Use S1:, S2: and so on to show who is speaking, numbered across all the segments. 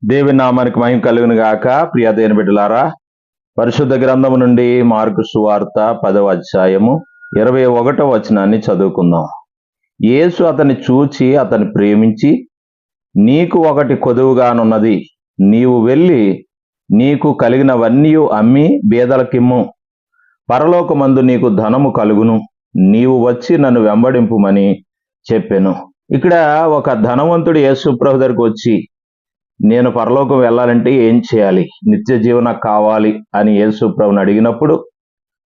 S1: దేవుని నామానికి మహిమ కలుగును గాక. ప్రియ దేవుని బిడ్డలారా, పరిశుద్ధ గ్రంథము నుండి మార్కు సువార్త 10వ అధ్యాయము 21వ వచనాన్ని చదువుకుందాం. యేసు అతన్ని చూచి అతన్ని ప్రేమించి, నీకు ఒకటి కొదువుగానున్నది, నీవు వెళ్ళి నీకు కలిగినవన్నీ అమ్మి బీదలకిమ్ము, పరలోకమందు నీకు ధనము కలుగును, నీవు వచ్చి నన్ను వెంబడింపుమని చెప్పెను. ఇక్కడ ఒక ధనవంతుడు యేసు ప్రభు దగ్గరికి వచ్చి, నేను పరలోకం వెళ్ళాలంటే ఏం చేయాలి, నిత్య జీవనం కావాలి అని యేసు ప్రభుని అడిగినప్పుడు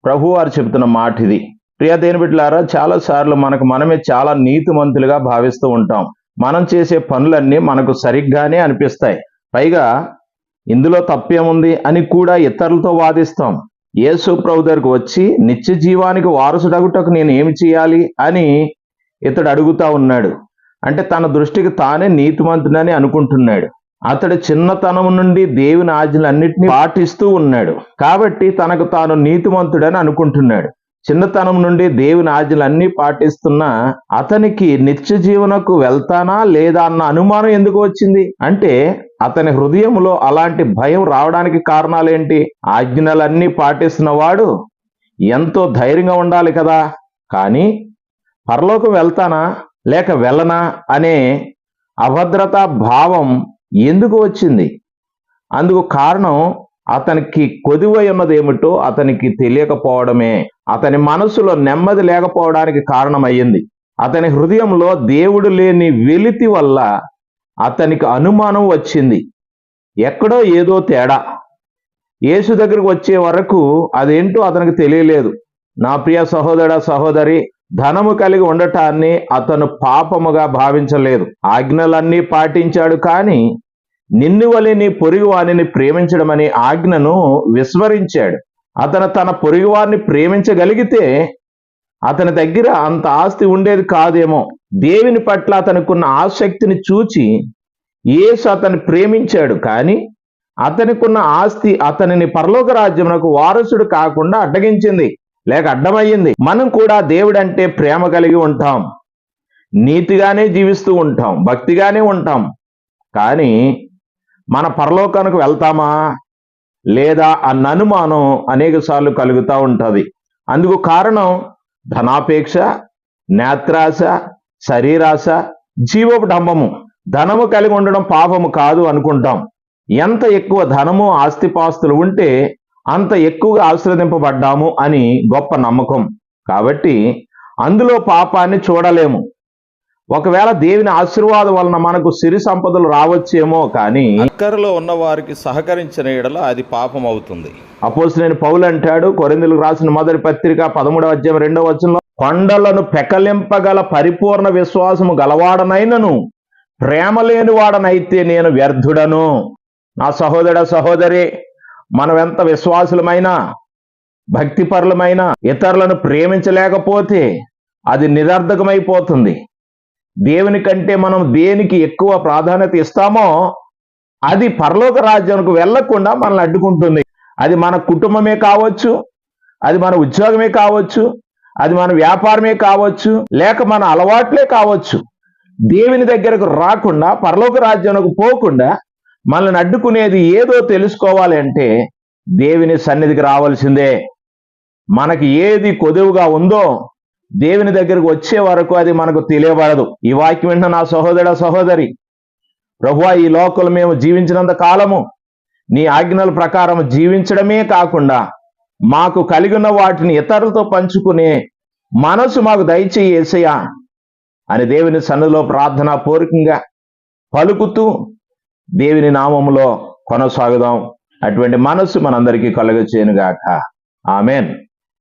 S1: ప్రభు వారు చెబుతున్న మాట ఇది. ప్రియ దేవుని బిడ్డలారా, చాలా సార్లు మనమే చాలా నీతిమంతులుగా భావిస్తూ ఉంటాం. మనం చేసే పనులన్నీ మనకు సరిగ్గానే అనిపిస్తాయి. పైగా ఇందులో తప్పేముంది అని కూడా ఇతరులతో వాదిస్తాం. యేసు ప్రభు దగ్గరకు వచ్చి నిత్య జీవానికి వారసుడగుటకు నేను ఏమి చేయాలి అని ఇతడు అడుగుతా ఉన్నాడు. అంటే తన దృష్టికి తానే నీతిమంతుడని అనుకుంటున్నాడు. అతడు చిన్నతనం నుండి దేవుని ఆజ్ఞలన్నింటినీ పాటిస్తూ ఉన్నాడు కాబట్టి తనకు తాను నీతిమంతుడని అనుకుంటున్నాడు. చిన్నతనం నుండి దేవుని ఆజ్ఞలన్నీ పాటిస్తున్న అతనికి నిత్య జీవనకు వెళ్తానా లేదా అన్న అనుమానం ఎందుకు వచ్చింది అంటే, అతని హృదయంలో అలాంటి భయం రావడానికి కారణాలేంటి? ఆజ్ఞలన్నీ పాటిస్తున్న వాడు ఎంతో ధైర్యంగా ఉండాలి కదా, కానీ పరలోకం వెళ్తానా లేక వెళ్ళనా అనే అభద్రతా భావం ఎందుకు వచ్చింది? అందుకు కారణం అతనికి కొదువై ఉన్నది ఏమిటో అతనికి తెలియకపోవడమే. అతని మనసులో నెమ్మది లేకపోవడానికి కారణమయ్యింది. అతని హృదయంలో దేవుడు లేని వెలితి వల్ల అతనికి అనుమానం వచ్చింది. ఎక్కడో ఏదో తేడా. యేసు దగ్గరికి వచ్చే వరకు అదేంటో అతనికి తెలియలేదు. నా ప్రియ సహోదర సహోదరి, ధనము కలిగి ఉండటాన్ని అతను పాపముగా భావించలేదు. ఆజ్ఞలన్నీ పాటించాడు, కానీ నిన్ను వలె నీ పొరుగువానిని ప్రేమించడం అనే ఆజ్ఞను విస్మరించాడు. అతను తన పొరుగువారిని ప్రేమించగలిగితే అతని దగ్గర అంత ఆస్తి ఉండేది కాదేమో. దేవుని పట్ల అతనికున్న ఆసక్తిని చూచి యేసు అతన్ని ప్రేమించాడు, కానీ అతనికున్న ఆస్తి అతనిని పరలోక రాజ్యమునకు వారసుడు కాకుండా అడ్డగించింది లేక అడ్డమయ్యింది. మనం కూడా దేవుడంటే ప్రేమ కలిగి ఉంటాం, నీతిగానే జీవిస్తూ ఉంటాం, భక్తిగానే ఉంటాం, కానీ మన పరలోకానికి వెళ్తామా లేదా అన్న అనుమానం అనేక సార్లు కలుగుతూ ఉంటుంది. అందుకు కారణం ధనాపేక్ష, నేత్రాశ, శరీరాశ, జీవపు డంబము. ధనము కలిగి ఉండడం పాపము కాదు అనుకుంటాం. ఎంత ఎక్కువ ధనము ఆస్తిపాస్తులు ఉంటే అంత ఎక్కువగా ఆశీర్వదింపబడ్డాము అని గొప్ప నమ్మకం. కాబట్టి అందులో పాపాన్ని చూడలేము. ఒకవేళ దేవుని ఆశీర్వాదం వలన మనకు సిరి సంపదలు రావచ్చేమో, కానీ
S2: అక్కరలో ఉన్న వారికి సహకరించిన యెడల అది పాపం అవుతుంది.
S1: అపోస్తలుడైన పౌలు అంటాడు, కొరింథీయులకు రాసిన మొదటి పత్రిక 13వ అధ్యాయం 2వ వచనంలో, కొండలను పెకలింపగల పరిపూర్ణ విశ్వాసము గలవాడనైనను ప్రేమ లేని వాడనైతే నేను వ్యర్థుడను. నా సహోదర సహోదరి, మనం ఎంత విశ్వాసులమైనా భక్తిపరులమైనా ఇతరులను ప్రేమించలేకపోతే అది నిరర్ధకమైపోతుంది. దేవుని కంటే మనం దేనికి ఎక్కువ ప్రాధాన్యత ఇస్తామో అది పరలోక రాజ్యానికి వెళ్లకుండా మనల్ని అడ్డుకుంటుంది. అది మన కుటుంబమే కావచ్చు, అది మన ఉద్యోగమే కావచ్చు, అది మన వ్యాపారమే కావచ్చు, లేక మన అలవాట్లే కావచ్చు. దేవుని దగ్గరకు రాకుండా, పరలోక రాజ్యానికి పోకుండా మనల్ని అడ్డుకునేది ఏదో తెలుసుకోవాలి అంటే దేవుని సన్నిధికి రావాల్సిందే. మనకి ఏది కొదువుగా ఉందో దేవుని దగ్గరకు వచ్చే వరకు అది మనకు తెలియబడదు. ఈ వాక్యం వింటున్న నా సహోదర సహోదరి, ప్రభువా, ఈ లోకంలో మేము జీవించినంత కాలము నీ ఆజ్ఞల ప్రకారం జీవించడమే కాకుండా మాకు కలిగిన వాటిని ఇతరులతో పంచుకునే మనసు మాకు దయచేయి యేసయ్యా అని దేవుని సన్నిధిలో ప్రార్థనా పూర్వకంగా పలుకుతూ దేవుని నామములో కొనసాగుదాం. అటువంటి మనస్సు మనందరికీ కలుగచేయునుగాక. ఆమేన్.